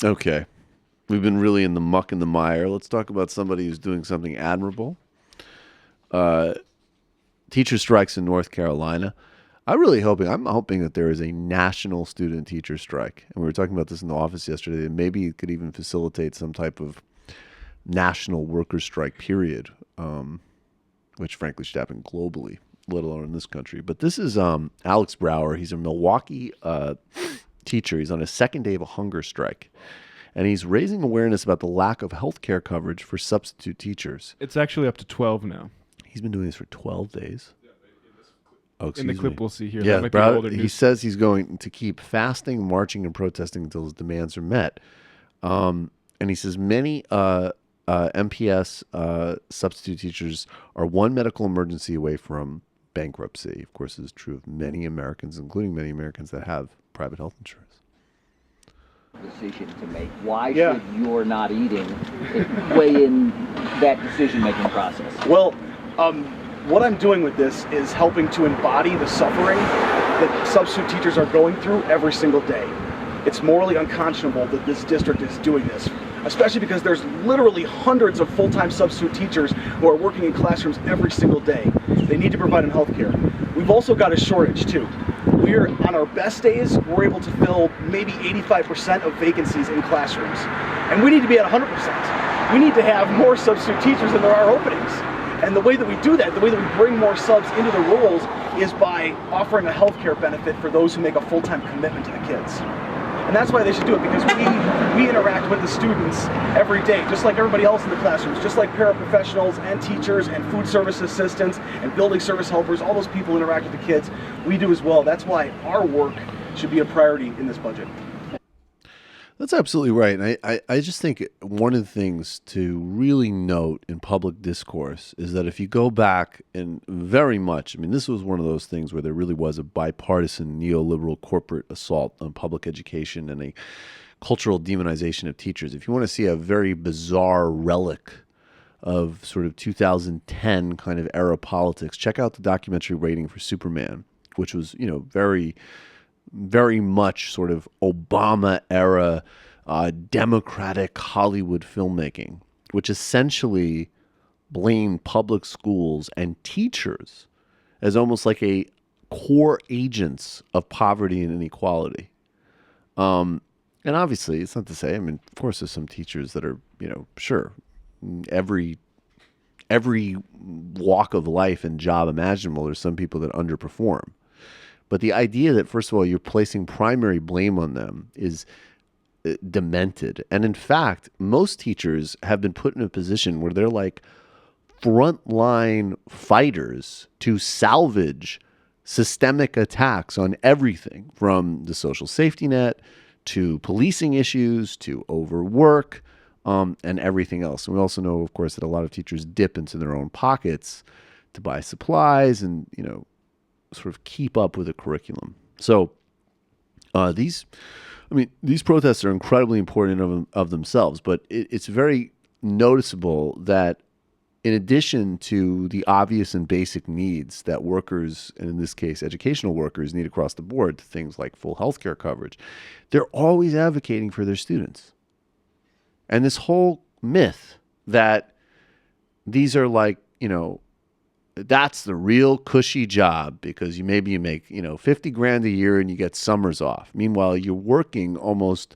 Okay. We've been really in the muck and the mire. Let's talk about somebody who's doing something admirable. Uh, Teacher strikes in North Carolina. I'm hoping that there is a national student teacher strike. And we were talking about this in the office yesterday, and maybe it could even facilitate some type of national worker strike period, which frankly should happen globally, let alone in this country. But this is Alex Brower. He's a Milwaukee teacher. He's on his second day of a hunger strike. And he's raising awareness about the lack of health care coverage for substitute teachers. It's actually up to 12 now. He's been doing this for 12 days. Oh, in the clip we'll see here. Yeah, that might be older he news. says he's going to keep fasting, marching, and protesting until his demands are met. And he says many MPS substitute teachers are one medical emergency away from bankruptcy. Of course, this is true of many Americans, including many Americans that have private health insurance. Decision to make. Why should your not eating weigh in that decision-making process? Well, what I'm doing with this is helping to embody the suffering that substitute teachers are going through every single day. It's morally unconscionable that this district is doing this, especially because there's literally hundreds of full-time substitute teachers who are working in classrooms every single day. They need to provide them health care. We've also got a shortage too. We're on our best days, we're able to fill maybe 85% of vacancies in classrooms. And we need to be at 100%. We need to have more substitute teachers than there are openings. And the way that we do that, the way that we bring more subs into the roles is by offering a healthcare benefit for those who make a full-time commitment to the kids. And that's why they should do it, because we interact with the students every day, just like everybody else in the classrooms, just like paraprofessionals and teachers and food service assistants and building service helpers, all those people interact with the kids. We do as well. That's why our work should be a priority in this budget. That's absolutely right. And I just think one of the things to really note in public discourse is that if you go back and very much, this was one of those things where there really was a bipartisan neoliberal corporate assault on public education and a cultural demonization of teachers. If you want to see a very bizarre relic of sort of 2010 kind of era politics, check out the documentary Waiting for Superman, which was, very much sort of Obama era democratic Hollywood filmmaking, which essentially blamed public schools and teachers as almost like a core agents of poverty and inequality. And obviously, it's not to say, of course, there's some teachers that are, sure, every walk of life and job imaginable, there's some people that underperform. But the idea that, first of all, you're placing primary blame on them is demented. And in fact, most teachers have been put in a position where they're like frontline fighters to salvage systemic attacks on everything from the social safety net to policing issues to overwork and everything else. And we also know, of course, that a lot of teachers dip into their own pockets to buy supplies and, sort of keep up with the curriculum. So these protests are incredibly important of themselves, but it's very noticeable that in addition to the obvious and basic needs that workers, and in this case, educational workers, need across the board, things like full healthcare coverage, they're always advocating for their students. And this whole myth that these are like, that's the real cushy job because you make, $50,000 a year and you get summers off. Meanwhile, you're working almost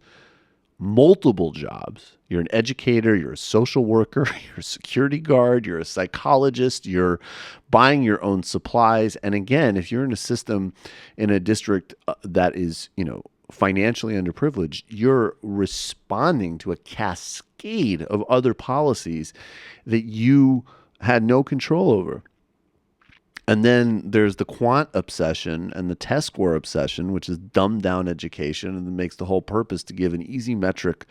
multiple jobs. You're an educator, you're a social worker, you're a security guard, you're a psychologist, you're buying your own supplies. And again, if you're in a system in a district that is, financially underprivileged, you're responding to a cascade of other policies that you had no control over. And then there's the quant obsession and the test score obsession, which is dumbed down education and makes the whole purpose to give an easy metric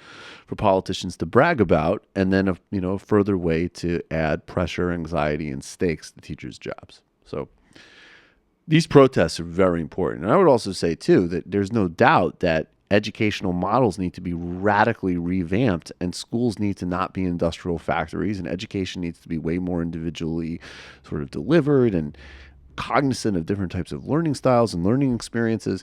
for politicians to brag about, and then a further way to add pressure, anxiety, and stakes to teachers' jobs. So these protests are very important. And I would also say, too, that there's no doubt that educational models need to be radically revamped and schools need to not be industrial factories and education needs to be way more individually sort of delivered and cognizant of different types of learning styles and learning experiences.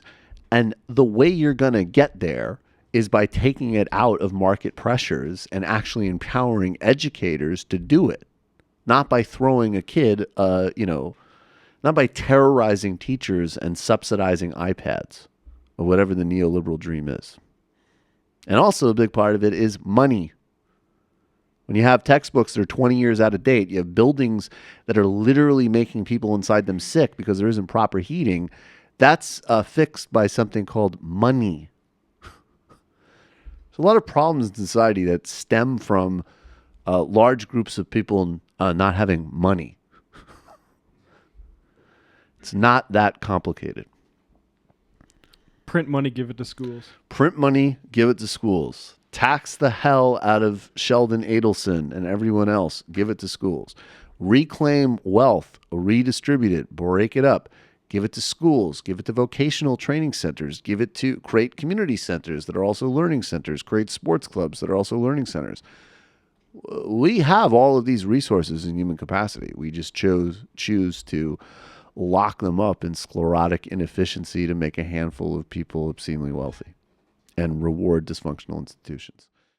And the way you're going to get there is by taking it out of market pressures and actually empowering educators to do it, not by throwing a kid, not by terrorizing teachers and subsidizing iPads or whatever the neoliberal dream is. And also a big part of it is money. When you have textbooks that are 20 years out of date, you have buildings that are literally making people inside them sick because there isn't proper heating, that's fixed by something called money. There's a lot of problems in society that stem from large groups of people not having money. It's not that complicated. Print money, give it to schools. Print money, give it to schools. Tax the hell out of Sheldon Adelson and everyone else. Give it to schools. Reclaim wealth, redistribute it, break it up. Give it to schools. Give it to vocational training centers. Give it to create community centers that are also learning centers. Create sports clubs that are also learning centers. We have all of these resources in human capacity. We just choose to lock them up in sclerotic inefficiency to make a handful of people obscenely wealthy and reward dysfunctional institutions.